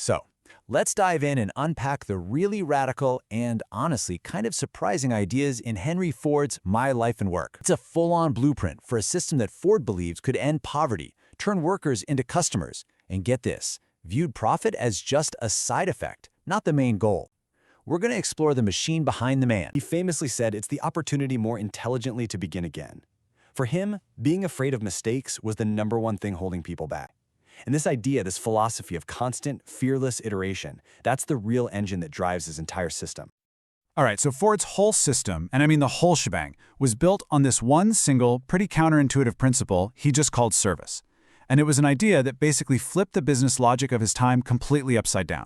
So, let's dive in and unpack the really radical and, honestly, kind of surprising ideas in Henry Ford's My Life and Work. It's a full-on blueprint for a system that Ford believes could end poverty, turn workers into customers, and get this, viewed profit as just a side effect, not the main goal. We're going to explore the machine behind the man. He famously said it's the opportunity more intelligently to begin again. For him, being afraid of mistakes was the #1 thing holding people back. And this idea, this philosophy of constant, fearless iteration, that's the real engine that drives his entire system. All right, so Ford's whole system, and I mean the whole shebang, was built on this one single, pretty counterintuitive principle he just called service. And it was an idea that basically flipped the business logic of his time completely upside down.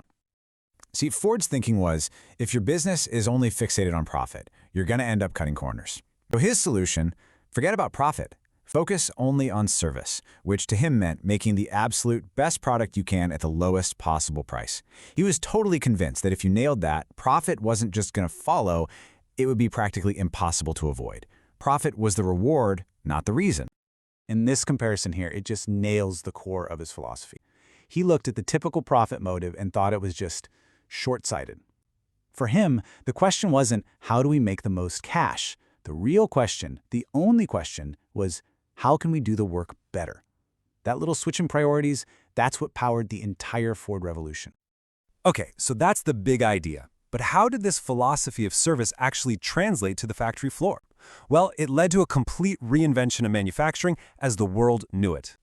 See, Ford's thinking was, if your business is only fixated on profit, you're going to end up cutting corners. So his solution, forget about profit. Focus only on service, which to him meant making the absolute best product you can at the lowest possible price. He was totally convinced that if you nailed that, profit wasn't just going to follow, it would be practically impossible to avoid. Profit was the reward, not the reason. In this comparison here, it just nails the core of his philosophy. He looked at the typical profit motive and thought it was just short-sighted. For him, the question wasn't, how do we make the most cash? The real question, the only question, was, how can we do the work better? That little switch in priorities, that's what powered the entire Ford revolution. Okay, so that's the big idea. But how did this philosophy of service actually translate to the factory floor? Well, it led to a complete reinvention of manufacturing as the world knew it.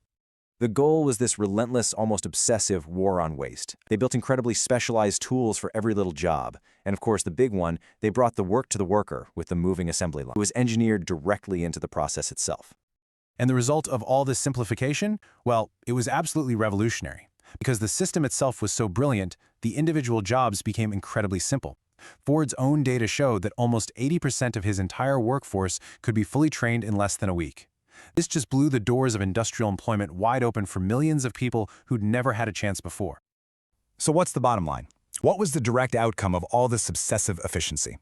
The goal was this relentless, almost obsessive war on waste. They built incredibly specialized tools for every little job. And of course, the big one, they brought the work to the worker with the moving assembly line. It was engineered directly into the process itself. And the result of all this simplification? Well, it was absolutely revolutionary. Because the system itself was so brilliant, the individual jobs became incredibly simple. Ford's own data showed that almost 80% of his entire workforce could be fully trained in less than a week. This just blew the doors of industrial employment wide open for millions of people who'd never had a chance before. So what's the bottom line? What was the direct outcome of all this obsessive efficiency?